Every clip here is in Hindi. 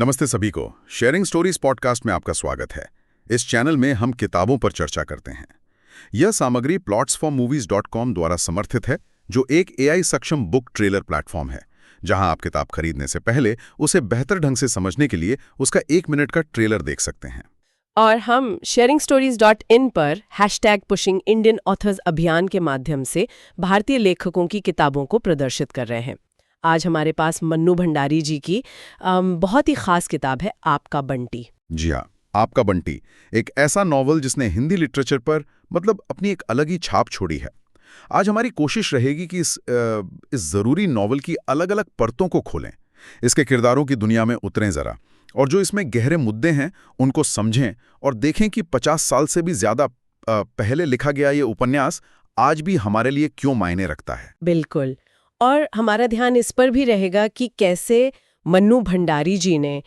नमस्ते सभी को। शेयरिंग स्टोरीज पॉडकास्ट में आपका स्वागत है। इस चैनल में हम किताबों पर चर्चा करते हैं। यह सामग्री plotsformovies.com द्वारा समर्थित है, जो एक AI सक्षम बुक ट्रेलर प्लेटफॉर्म है, जहां आप किताब खरीदने से पहले उसे बेहतर ढंग से समझने के लिए उसका 1 मिनट का ट्रेलर देख सकते हैं। और हम sharingstories.in पर #PushingIndianAuthors अभियान के माध्यम से भारतीय लेखकों की किताबों को प्रदर्शित कर रहे हैं। आज हमारे पास मन्नू भंडारी जी की बहुत ही खास किताब है, आपका बंटी। जी हाँ, आपका बंटी एक ऐसा नॉवल जिसने हिंदी लिटरेचर पर अपनी एक अलग ही छाप छोड़ी है। आज हमारी कोशिश रहेगी कि इस ज़रूरी नॉवल की अलग अलग परतों को खोलें, इसके किरदारों की दुनिया में उतरें ज़रा, और जो इसमें गहरे मुद्दे हैं उनको समझें और देखें कि 50 साल से भी ज़्यादा पहले लिखा गया ये उपन्यास आज भी हमारे लिए क्यों मायने रखता है। बिल्कुल। और हमारा ध्यान इस पर भी रहेगा कि कैसे मन्नू भंडारी जी ने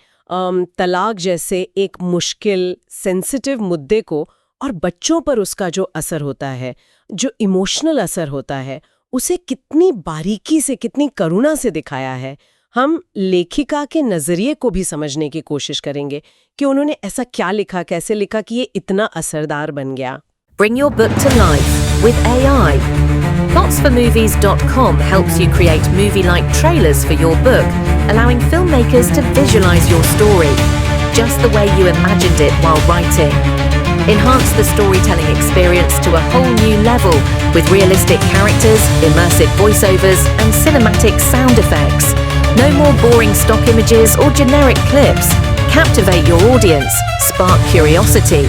तलाक जैसे एक मुश्किल सेंसिटिव मुद्दे को और बच्चों पर उसका जो असर होता है, जो इमोशनल असर होता है, उसे कितनी बारीकी से, कितनी करुणा से दिखाया है। हम लेखिका के नज़रिए को भी समझने की कोशिश करेंगे कि उन्होंने ऐसा क्या लिखा, कैसे लिखा कि ये इतना असरदार बन गया। Bring your book to life with AI. Plotsformovies.com helps you create movie-like trailers for your book, allowing filmmakers to visualize your story just the way you imagined it while writing. Enhance the storytelling experience to a whole new level with realistic characters, immersive voiceovers, and cinematic sound effects. No more boring stock images or generic clips. Captivate your audience, spark curiosity,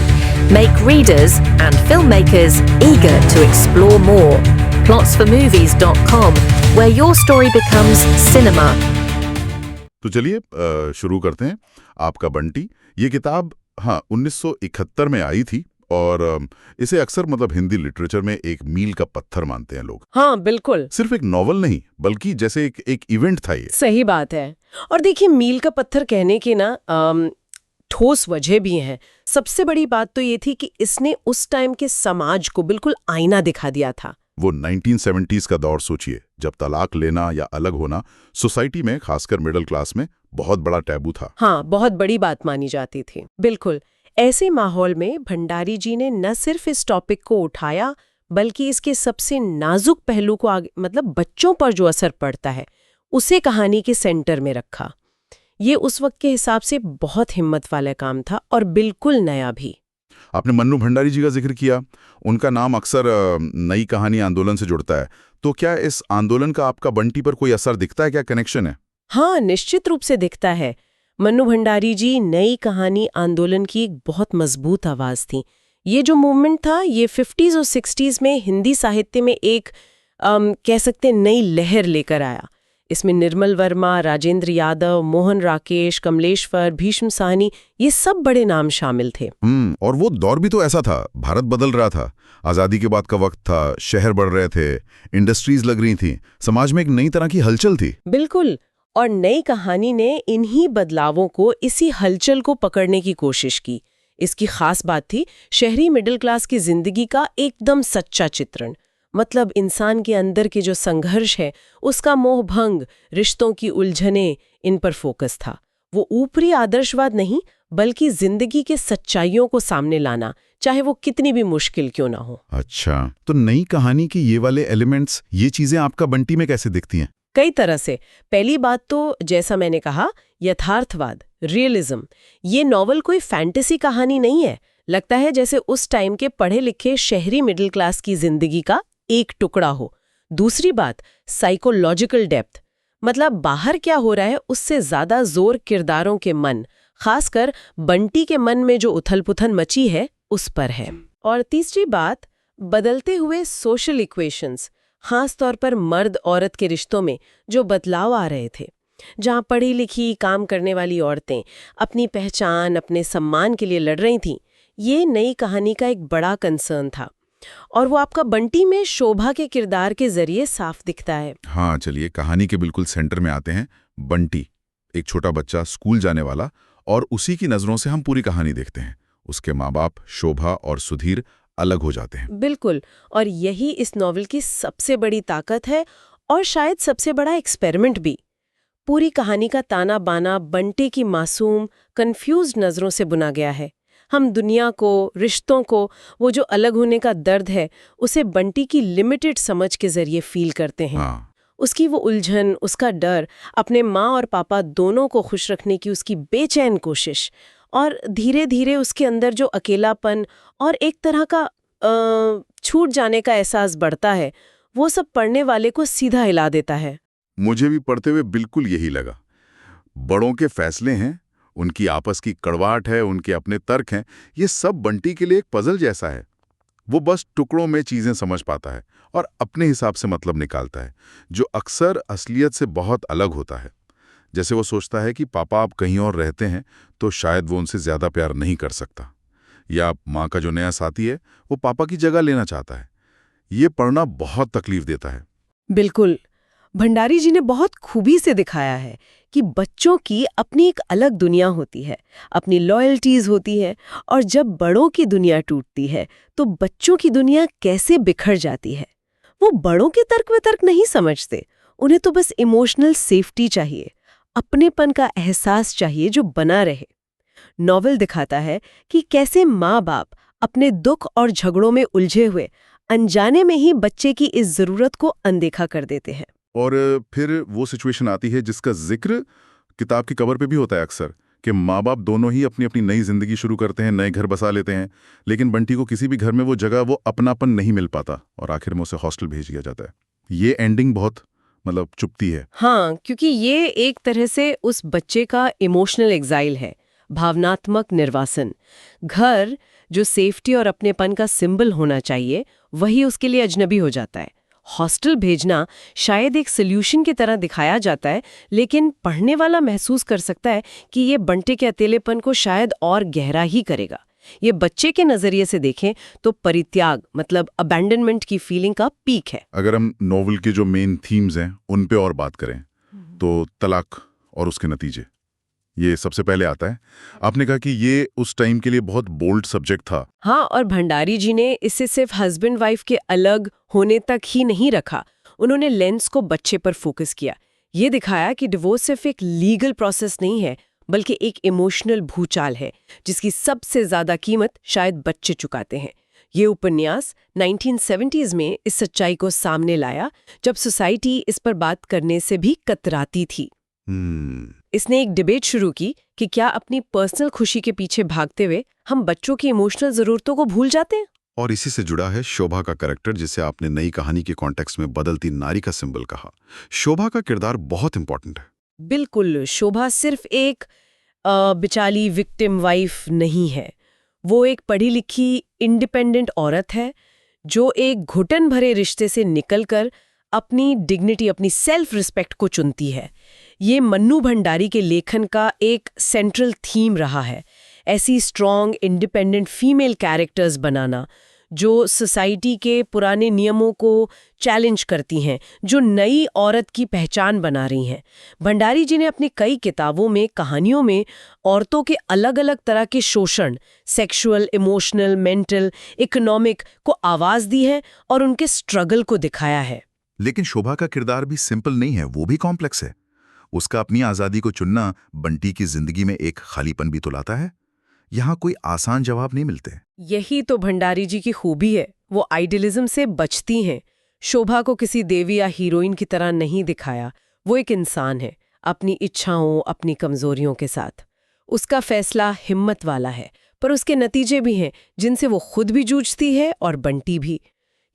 make readers and filmmakers eager to explore more. Plotsformovies.com, where your story becomes cinema. तो चलिए शुरू करते हैं। आपका बंटी ये किताब 1971 में आई थी और इसे अक्सर हिंदी लिटरेचर में एक मील का पत्थर मानते हैं लोग। हाँ, बिल्कुल। सिर्फ एक नॉवल नहीं, बल्कि जैसे एक इवेंट था ये। सही बात है। और देखिए, मील का पत्थर कहने की ठोस वजह भी हैं। सबसे बड़ी बात तो ये थी कि इसने उस टाइम के समाज को बिल्कुल आईना दिखा दिया था। वो 1970s का दौर सोचिए, जब तलाक लेना या अलग होना सोसाइटी में, खासकर मिडिल क्लास में, बहुत बड़ा टैबू था। हाँ, बहुत बड़ी बात मानी जाती थी। बिल्कुल। ऐसे माहौल में भंडारी जी ने न सिर्फ इस टॉपिक को उठाया, बल्कि इसके सबसे नाजुक पहलू को बच्चों पर जो असर पड़ता है, उसे कहानी के सेंटर में रखा। ये उस वक्त के हिसाब से बहुत हिम्मत वाला काम था और बिल्कुल नया भी। आपने मन्नू भंडारी जी का जिक्र किया। उनका नाम अक्सर नई कहानी आंदोलन से जुड़ता है। तो क्या इस आंदोलन का आपका बंटी पर कोई असर दिखता है? क्या कनेक्शन है? हाँ, निश्चित रूप से दिखता है। मन्नू भंडारी जी नई कहानी आंदोलन की एक बहुत मजबूत आवाज थी। ये जो मूवमेंट था, ये 50s और 60s में हिंदी साहित्य में एक कह सकते नई लहर लेकर आया। इसमें निर्मल वर्मा, राजेंद्र यादव, मोहन राकेश, कमलेश्वर, भीष्म साहनी, ये सब बड़े नाम शामिल थे। और वो दौर भी तो ऐसा था, भारत बदल रहा था, आज़ादी के बाद का वक्त था, शहर बढ़ रहे थे, इंडस्ट्रीज लग रही थी, समाज में एक नई तरह की हलचल थी। बिल्कुल। और नई कहानी ने इन्हीं बदलावों को, इसी हलचल को पकड़ने की कोशिश की। इसकी खास बात थी शहरी मिडिल क्लास की जिंदगी का एकदम सच्चा चित्रण। इंसान के अंदर के जो संघर्ष है, उसका मोहभंग, रिश्तों की उलझनें, इन पर फोकस था। वो ऊपरी आदर्शवाद नहीं, बल्कि जिंदगी के सच्चाइयों को सामने लाना, चाहे वो कितनी भी मुश्किल क्यों ना हो। अच्छा, तो नई कहानी के ये वाले एलिमेंट्स, ये चीजें आपका बंटी में कैसे दिखती हैं? कई तरह से। पहली बात तो, जैसा मैंने कहा, यथार्थवाद, रियलिज्म। ये नॉवल कोई फैंटेसी कहानी नहीं है। लगता है जैसे उस टाइम के पढ़े लिखे शहरी मिडिल क्लास की जिंदगी का एक टुकड़ा हो। दूसरी बात, साइकोलॉजिकल डेप्थ, बाहर क्या हो रहा है उससे ज्यादा जोर किरदारों के मन, खासकर बंटी के मन में जो उथल-पुथल मची है, उस पर है। और तीसरी बात, बदलते हुए सोशल इक्वेशंस, खास तौर पर मर्द औरत के रिश्तों में जो बदलाव आ रहे थे, जहां पढ़ी लिखी काम करने वाली औरतें अपनी पहचान, अपने सम्मान के लिए लड़ रही थीं। ये नई कहानी का एक बड़ा कंसर्न था, और वो आपका बंटी में शोभा के किरदार के जरिए साफ दिखता है। हाँ, चलिए कहानी के बिल्कुल सेंटर में आते हैं। बंटी एक छोटा बच्चा, स्कूल जाने वाला, और उसी की नजरों से हम पूरी कहानी देखते हैं। उसके माँ बाप शोभा और सुधीर अलग हो जाते हैं। बिल्कुल। और यही इस नॉवल की सबसे बड़ी ताकत है, और शायद सबसे बड़ा एक्सपेरिमेंट भी। पूरी कहानी का ताना बाना बंटी की मासूम, कंफ्यूज्ड नज़रों से बुना गया है। हम दुनिया को, रिश्तों को, वो जो अलग होने का दर्द है, उसे बंटी की लिमिटेड समझ के जरिए फील करते हैं। हाँ, उसकी वो उलझन, उसका डर, अपने माँ और पापा दोनों को खुश रखने की उसकी बेचैन कोशिश, और धीरे धीरे उसके अंदर जो अकेलापन और एक तरह का छूट जाने का एहसास बढ़ता है, वो सब पढ़ने वाले को सीधा हिला देता है। मुझे भी पढ़ते हुए बिल्कुल यही लगा। बड़ों के फैसले हैं, उनकी आपस की कड़वाहट है, उनके अपने तर्क हैं, ये सब बंटी के लिए एक पजल जैसा है। वो बस टुकड़ों में चीजें समझ पाता है और अपने हिसाब से मतलब निकालता है, जो अक्सर असलियत से बहुत अलग होता है। जैसे वो सोचता है कि पापा आप कहीं और रहते हैं तो शायद वो उनसे ज्यादा प्यार नहीं कर सकता, या माँ का जो नया साथी है वो पापा की जगह लेना चाहता है। ये पढ़ना बहुत तकलीफ देता है। बिल्कुल, भंडारी जी ने बहुत खूबी से दिखाया है कि बच्चों की अपनी एक अलग दुनिया होती है, अपनी लॉयल्टीज होती है, और जब बड़ों की दुनिया टूटती है तो बच्चों की दुनिया कैसे बिखर जाती है। वो बड़ों के तर्क वितर्क नहीं समझते, उन्हें तो बस इमोशनल सेफ्टी चाहिए, अपनेपन का एहसास चाहिए जो बना रहे। नॉवेल दिखाता है कि कैसे माँ बाप अपने दुख और झगड़ों में उलझे हुए अनजाने में ही बच्चे की इस जरूरत को अनदेखा कर देते हैं। और फिर वो सिचुएशन आती है जिसका जिक्र किताब की कवर पे भी होता है अक्सर, कि माँ बाप दोनों ही अपनी अपनी नई जिंदगी शुरू करते हैं, नए घर बसा लेते हैं, लेकिन बंटी को किसी भी घर में वो जगह, वो अपनापन नहीं मिल पाता और आखिर में उसे हॉस्टल भेज दिया जाता है। ये एंडिंग बहुत चुभती है। हाँ, क्योंकि ये एक तरह से उस बच्चे का इमोशनल एग्जाइल है, भावनात्मक निर्वासन। घर जो सेफ्टी और अपनेपन का सिंबल होना चाहिए, वही उसके लिए अजनबी हो जाता है। हॉस्टल भेजना शायद एक सोल्यूशन की तरह दिखाया जाता है, लेकिन पढ़ने वाला महसूस कर सकता है कि ये बंटे के अकेलेपन को शायद और गहरा ही करेगा। ये बच्चे के नजरिए से देखें तो परित्याग अबैंडनमेंट की फीलिंग का पीक है। अगर हम नॉवल के जो मेन थीम्स हैं उन पे और बात करें तो तलाक और उसके नतीजे, ये सबसे पहले आता है। आपने कहा कि ये उस टाइम के लिए बहुत बोल्ड सब्जेक्ट था। हाँ, और भंडारी जी ने इसे सिर्फ हस्बैंड वाइफ के अलग होने तक ही नहीं रखा, उन्होंने लेंस को बच्चे पर फोकस किया। ये दिखाया कि डिवोर्स सिर्फ एक लीगल प्रोसेस नहीं है, बल्कि एक इमोशनल भूचाल है जिसकी सबसे ज्यादा कीमत शायद बच्चे चुकाते हैं। ये उपन्यास 1970s में इस सच्चाई को सामने लाया, जब सोसाइटी इस पर बात करने से भी कतराती थी। इसने एक डिबेट शुरू की कि क्या अपनी पर्सनल खुशी के पीछे भागते हुए हम बच्चों की इमोशनल जरूरतों को भूल जाते हैं। और इसी से जुड़ा है शोभा का कैरेक्टर, जिसे आपने नई कहानी के कॉन्टेक्स्ट में बदलती नारी का सिंबल कहा। शोभा का किरदार बहुत इंपॉर्टेंट है। बिल्कुल, शोभा सिर्फ एक बिचाली विक्टिम वाइफ नहीं है, वो एक पढ़ी लिखी इंडिपेंडेंट औरत है जो एक घुटन भरे रिश्ते से निकलकर अपनी डिग्निटी, अपनी सेल्फ रिस्पेक्ट को चुनती है। ये मन्नू भंडारी के लेखन का एक सेंट्रल थीम रहा है, ऐसी स्ट्रॉन्ग इंडिपेंडेंट फीमेल कैरेक्टर्स बनाना जो सोसाइटी के पुराने नियमों को चैलेंज करती हैं, जो नई औरत की पहचान बना रही हैं। भंडारी जी ने अपनी कई किताबों में, कहानियों में औरतों के अलग अलग तरह के शोषण, सेक्सुअल, इमोशनल, मेंटल, इकोनॉमिक को आवाज दी है और उनके स्ट्रगल को दिखाया है। लेकिन शोभा का किरदार भी सिंपल नहीं है, वो भी कॉम्प्लेक्स है। उसका अपनी आजादी को चुनना बंटी की जिंदगी में एक खालीपन भी तो लाता है। यहाँ कोई आसान जवाब नहीं मिलते। यही तो भंडारी जी की खूबी है, वो आइडियलिज्म से बचती हैं। शोभा को किसी देवी या हीरोइन की तरह नहीं दिखाया, वो एक इंसान है, अपनी इच्छाओं, अपनी कमजोरियों के साथ। उसका फैसला हिम्मत वाला है, पर उसके नतीजे भी हैं जिनसे वो खुद भी जूझती है और बंटी भी।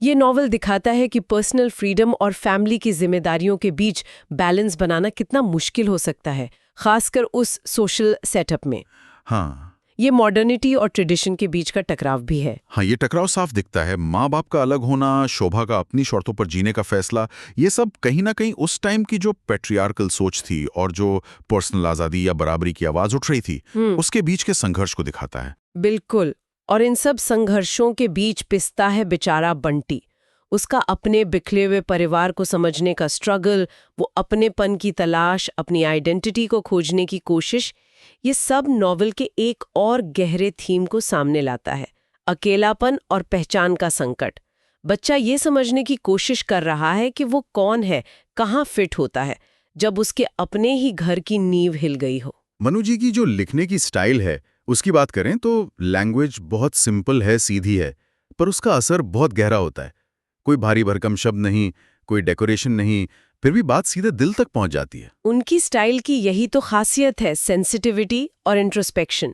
ये नॉवल दिखाता है कि पर्सनल फ्रीडम और फैमिली की जिम्मेदारियों के बीच बैलेंस बनाना कितना मुश्किल हो सकता है, खासकर उस सोशल सेटअप में। हाँ, ये मॉडर्निटी और ट्रेडिशन के बीच का टकराव भी है। हाँ, ये टकराव साफ दिखता है। माँ बाप का अलग होना, शोभा का अपनी शर्तों पर जीने का फैसला, ये सब कहीं ना कहीं उस टाइम की जो पैट्रियार्कल सोच थी और जो पर्सनल आजादी या बराबरी की आवाज उठ रही थी, उसके बीच के संघर्ष को दिखाता है। बिल्कुल, और इन सब संघर्षों के बीच पिसता है बेचारा बंटी। उसका अपने बिखरे हुए परिवार को समझने का स्ट्रगल, वो अपनेपन की तलाश, अपनी आइडेंटिटी को खोजने की कोशिश, ये सब नॉवल के एक और गहरे थीम को सामने लाता है, अकेलापन और पहचान का संकट। बच्चा ये समझने की कोशिश कर रहा है कि वो कौन है, कहाँ फिट होता है, जब उसके अपने ही घर की नींव हिल गई हो। मनु जी की जो लिखने की स्टाइल है उसकी बात करें तो लैंग्वेज बहुत सिंपल है, सीधी है, पर उसका असर बहुत गहरा होता है। कोई भारी भरकम शब्द नहीं, कोई डेकोरेशन नहीं, फिर भी बात सीधे दिल तक पहुंच जाती है। उनकी स्टाइल की यही तो खासियत है, सेंसिटिविटी और इंट्रोस्पेक्शन।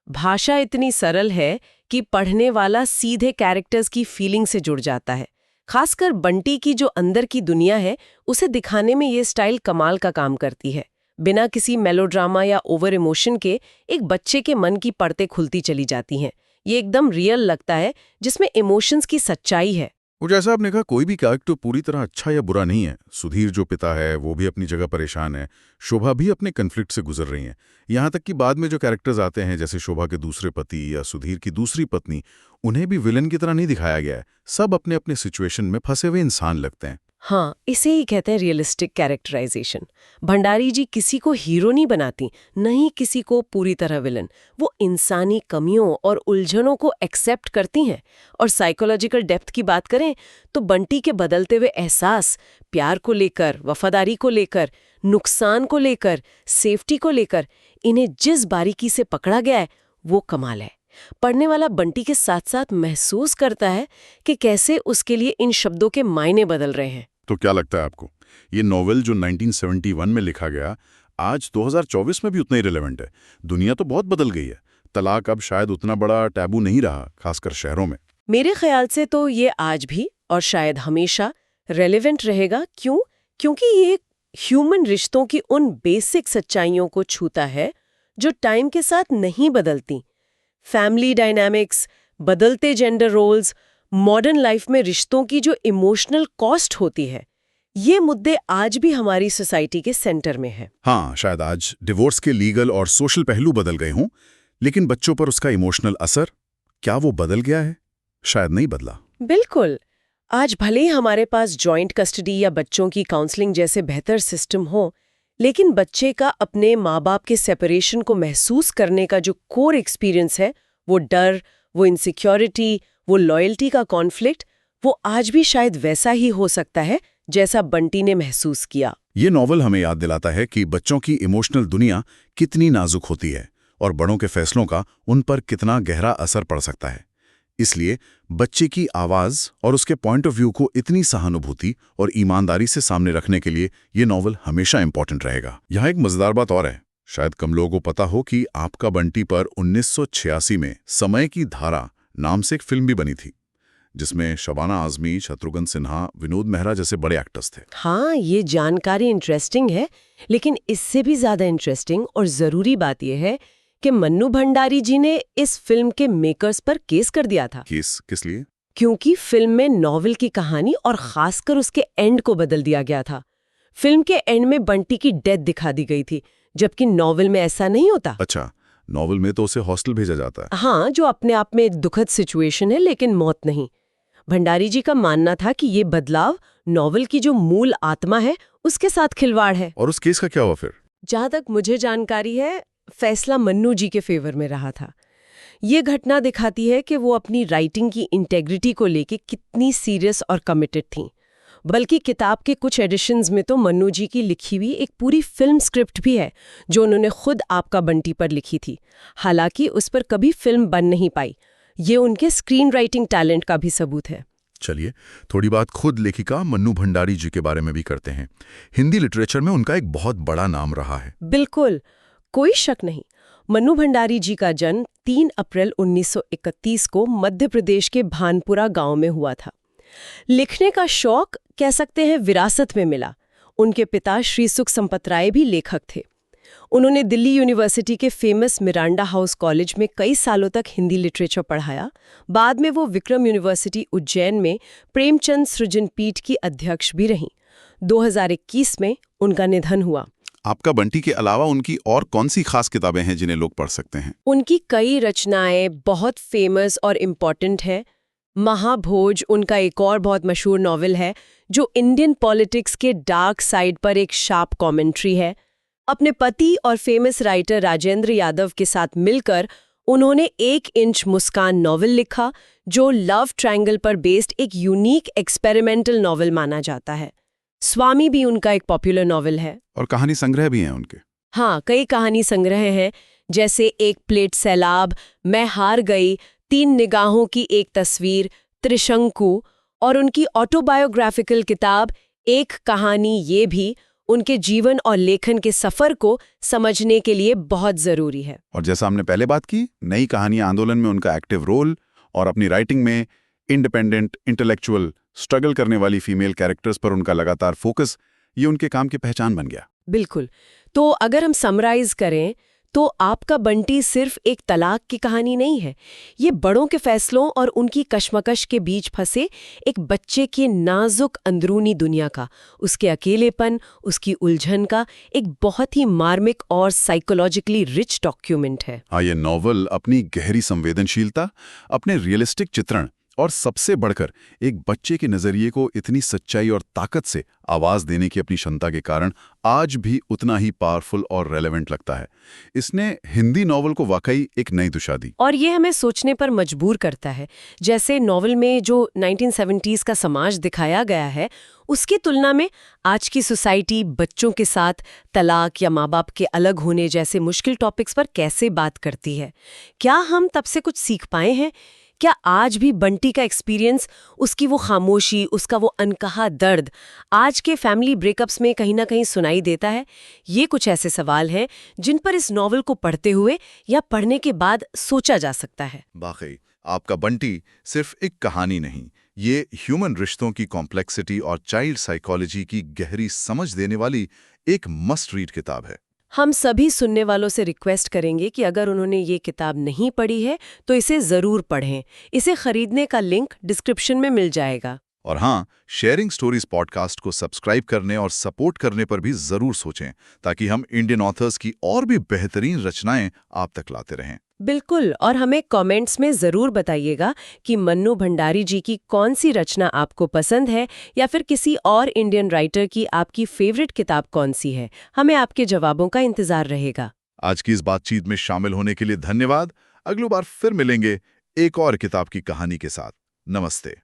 भाषा इतनी सरल है कि पढ़ने वाला सीधे कैरेक्टर्स की फीलिंग से जुड़ जाता है। खासकर बंटी की जो अंदर की दुनिया है उसे दिखाने में ये स्टाइल कमाल का काम करती है। बिना किसी मेलोड्रामा या ओवर इमोशन के एक बच्चे के मन की परतें खुलती चली जाती हैं। ये एकदम रियल लगता है, जिसमें इमोशंस की सच्चाई है। वो जैसा आपने कहा, कोई भी कैरेक्टर पूरी तरह अच्छा या बुरा नहीं है। सुधीर जो पिता है वो भी अपनी जगह परेशान है, शोभा भी अपने कन्फ्लिक्ट से गुजर रही हैं। यहाँ तक कि बाद में जो कैरेक्टर्स आते हैं जैसे शोभा के दूसरे पति या सुधीर की दूसरी पत्नी, उन्हें भी विलन की तरह नहीं दिखाया गया है। सब अपने अपने सिचुएशन में फंसे हुए इंसान लगते हैं। हाँ, इसे ही कहते हैं रियलिस्टिक कैरेक्टराइजेशन। भंडारी जी किसी को हीरो नहीं बनाती, नहीं किसी को पूरी तरह विलन। वो इंसानी कमियों और उलझनों को एक्सेप्ट करती हैं। और साइकोलॉजिकल डेप्थ की बात करें तो बंटी के बदलते हुए एहसास, प्यार को लेकर, वफादारी को लेकर, नुकसान को लेकर, सेफ्टी को लेकर, इन्हें जिस बारीकी से पकड़ा गया है वो कमाल है। पढ़ने वाला बंटी के साथ साथ महसूस करता है कि कैसे उसके लिए इन शब्दों के मायने बदल रहे हैं। तो क्या लगता है आपको, ये नॉवेल जो 1971 में लिखा गया आज 2024 में भी उतना ही रिलेवेंट है? दुनिया तो बहुत बदल गई है। तलाक अब शायद उतना बड़ा टैबू नहीं रहा, खासकर शहरों में। मेरे ख्याल से तो ये आज भी और शायद हमेशा रेलेवेंट रहेगा। क्यों? क्योंकि ये ह्यूमन रिश्तों की उन बेसिक सच्चाइयों को छूता है जो टाइम के साथ नहीं बदलती। फैमिली डायनामिक्स, बदलते जेंडर रोल्स, मॉडर्न लाइफ में रिश्तों की जो इमोशनल कॉस्ट होती है, ये मुद्दे आज भी हमारी सोसाइटी के सेंटर में है। हाँ, शायद आज डिवोर्स के लीगल और सोशल पहलू बदल गए हों, लेकिन बच्चों पर उसका इमोशनल असर, क्या वो बदल गया है? शायद नहीं बदला। बिल्कुल। आज भले ही हमारे पास जॉइंट कस्टडी या बच्चों की काउंसलिंग जैसे बेहतर सिस्टम हो, लेकिन बच्चे का अपने माँ बाप के सेपरेशन को महसूस करने का जो कोर एक्सपीरियंस है, वो डर, वो इनसिक्योरिटी, वो लॉयल्टी का कॉन्फ्लिक्ट, वो आज भी शायद वैसा ही हो सकता है जैसा बंटी ने महसूस किया। ये नॉवल हमें याद दिलाता है कि बच्चों की इमोशनल दुनिया कितनी नाजुक होती है और बड़ों के फैसलों का उन पर कितना गहरा असर पड़ सकता है। इसलिए बच्चे की आवाज़ और उसके पॉइंट ऑफ व्यू को इतनी सहानुभूति और ईमानदारी से सामने रखने के लिए ये नॉवल हमेशा इंपॉर्टेंट रहेगा। यहाँ एक मजेदार बात और है, शायद कम लोगों को पता हो कि आपका बंटी पर 1986 में समय की धारा नाम से एक फिल्म भी बनी थी, जिसमें शबाना आजमी, शत्रुघ्न सिन्हा, विनोद मेहरा जैसे बड़े एक्टर्स थे। हाँ, ये जानकारी इंटरेस्टिंग है, लेकिन इससे भी ज्यादा इंटरेस्टिंग और जरूरी बात यह है कि मन्नू भंडारी जी ने इस फिल्म के मेकर्स पर केस कर दिया था। केस किस लिए? क्योंकि फिल्म में नॉवेल की कहानी और खासकर उसके एंड को बदल दिया गया था। फिल्म के एंड में बंटी की डेथ दिखा दी गई थी, जबकि नॉवेल में ऐसा नहीं होता। अच्छा, नॉवेल में तो उसे हॉस्टल भेजा जाता है। हाँ, जो अपने आप में एक दुखद सिचुएशन है, लेकिन मौत नहीं। भंडारी जी का मानना था कि ये बदलाव नॉवेल की जो मूल आत्मा है उसके साथ खिलवाड़ है। और उस केस का क्या हुआ फिर? जहां तक मुझे जानकारी है, फैसला मन्नू जी के फेवर में रहा था। ये घटना दिखाती है कि वो अपनी राइटिंग की इंटेग्रिटी को लेके कितनी सीरियस और कमिटेड थीं। बल्कि किताब के कुछ एडिशंस में तो मन्नू जी की लिखी हुई एक पूरी फिल्म स्क्रिप्ट भी है जो उन्होंने खुद आपका बंटी पर लिखी थी। हालांकि उस पर कभी फिल्म बन नहीं पाई। ये उनके स्क्रीन राइटिंग टैलेंट का भी सबूत है। चलिए, थोड़ी बात खुद लेखिका मन्नू भंडारी जी के बारे में भी करते हैं। हिंदी लिटरेचर में उनका एक बहुत बड़ा नाम रहा है। बिल्कुल, कोई शक नहीं। मन्नू भंडारी जी का जन्म 3 अप्रैल 1931 को मध्य प्रदेश के भानपुरा गांव में हुआ था। लिखने का शौक कह सकते हैं विरासत में मिला। उनके पिता श्री सुख संपत राय भी लेखक थे। उन्होंने दिल्ली यूनिवर्सिटी के फेमस मिरांडा हाउस कॉलेज में कई सालों तक हिंदी लिटरेचर पढ़ाया। बाद में वो विक्रम यूनिवर्सिटी उज्जैन में प्रेमचंद सृजन पीठ की अध्यक्ष भी रहीं। 2021 में उनका निधन हुआ। आपका बंटी के अलावा उनकी और कौन सी खास किताबें हैं जिन्हें लोग पढ़ सकते हैं? उनकी कई रचनाएं बहुत फेमस और इम्पॉर्टेंट हैं। महाभोज उनका एक और बहुत मशहूर नॉवेल है जो इंडियन पॉलिटिक्स के डार्क साइड पर एक शार्प कमेंट्री है। अपने पति और फेमस राइटर राजेंद्र यादव के साथ मिलकर उन्होंने 1 इंच मुस्कान नॉवेल लिखा, जो लव ट्रायंगल पर बेस्ड एक यूनिक एक्सपेरिमेंटल नॉवेल माना जाता है। स्वामी भी उनका एक पॉपुलर नॉवेल है। और कहानी संग्रह भी हैं उनके। हाँ, कई कहानी संग्रह हैं, जैसे एक प्लेट सैलाब, मैं हार गई, 3 निगाहों की एक तस्वीर, त्रिशंकु, और उनकी ऑटोबायोग्राफिकल किताब एक कहानी, ये भी उनके जीवन और लेखन के सफर को समझने के लिए बहुत जरूरी है। और जैसा हमने पहले बात की, नई कहानी आंदोलन में उनका एक्टिव रोल और अपनी राइटिंग में इंडिपेंडेंट, इंटेलेक्चुअल, स्ट्रगल करने वाली फीमेल कैरेक्टर्स पर उनका लगातार फोकस, ये उनके काम की पहचान बन गया। बिल्कुल। तो अगर हम समराइज करें तो आपका बंटी सिर्फ एक तलाक की कहानी नहीं है। ये बड़ों के फैसलों और उनकी कश्मकश के बीच फंसे एक बच्चे की नाजुक अंदरूनी दुनिया का, उसके अकेलेपन, उसकी उलझन का एक बहुत ही मार्मिक और साइकोलॉजिकली रिच डॉक्यूमेंट है। हाँ, ये नॉवल अपनी गहरी संवेदनशीलता, अपने रियलिस्टिक चित्रण और सबसे बढ़कर एक बच्चे के नजरिए को इतनी सच्चाई और ताकत से आवाज देने की अपनी क्षमता के कारण आज भी उतना ही पावरफुल और रेलेवेंट लगता है। इसने हिंदी नॉवल को वाकई एक नई दिशा दी। और ये हमें सोचने पर मजबूर करता है। जैसे नॉवल में जो 1970s का समाज दिखाया गया है, उसकी तुलना में आज की सोसाइटी बच्चों के साथ तलाक या माँ बाप के अलग होने जैसे मुश्किल टॉपिक्स पर कैसे बात करती है। क्या हम तब से कुछ सीख पाए हैं? क्या आज भी बंटी का एक्सपीरियंस, उसकी वो खामोशी, उसका वो अनकहा दर्द आज के फैमिली ब्रेकअप्स में कहीं ना कहीं सुनाई देता है? ये कुछ ऐसे सवाल हैं जिन पर इस नॉवल को पढ़ते हुए या पढ़ने के बाद सोचा जा सकता है। वाकई आपका बंटी सिर्फ एक कहानी नहीं, ये ह्यूमन रिश्तों की कॉम्प्लेक्सिटी और चाइल्ड साइकोलॉजी की गहरी समझ देने वाली एक मस्ट रीड किताब है। हम सभी सुनने वालों से रिक्वेस्ट करेंगे कि अगर उन्होंने ये किताब नहीं पढ़ी है तो इसे जरूर पढ़ें। इसे खरीदने का लिंक डिस्क्रिप्शन में मिल जाएगा। और हाँ, शेयरिंग स्टोरीज पॉडकास्ट को सब्सक्राइब करने और सपोर्ट करने पर भी जरूर सोचें, ताकि हम इंडियन ऑथर्स की और भी बेहतरीन रचनाएं आप तक लाते रहें। बिल्कुल। और हमें कमेंट्स में जरूर बताइएगा कि मन्नू भंडारी जी की कौन सी रचना आपको पसंद है, या फिर किसी और इंडियन राइटर की आपकी फेवरेट किताब कौन सी है। हमें आपके जवाबों का इंतजार रहेगा। आज की इस बातचीत में शामिल होने के लिए धन्यवाद। अगली बार फिर मिलेंगे एक और किताब की कहानी के साथ। नमस्ते।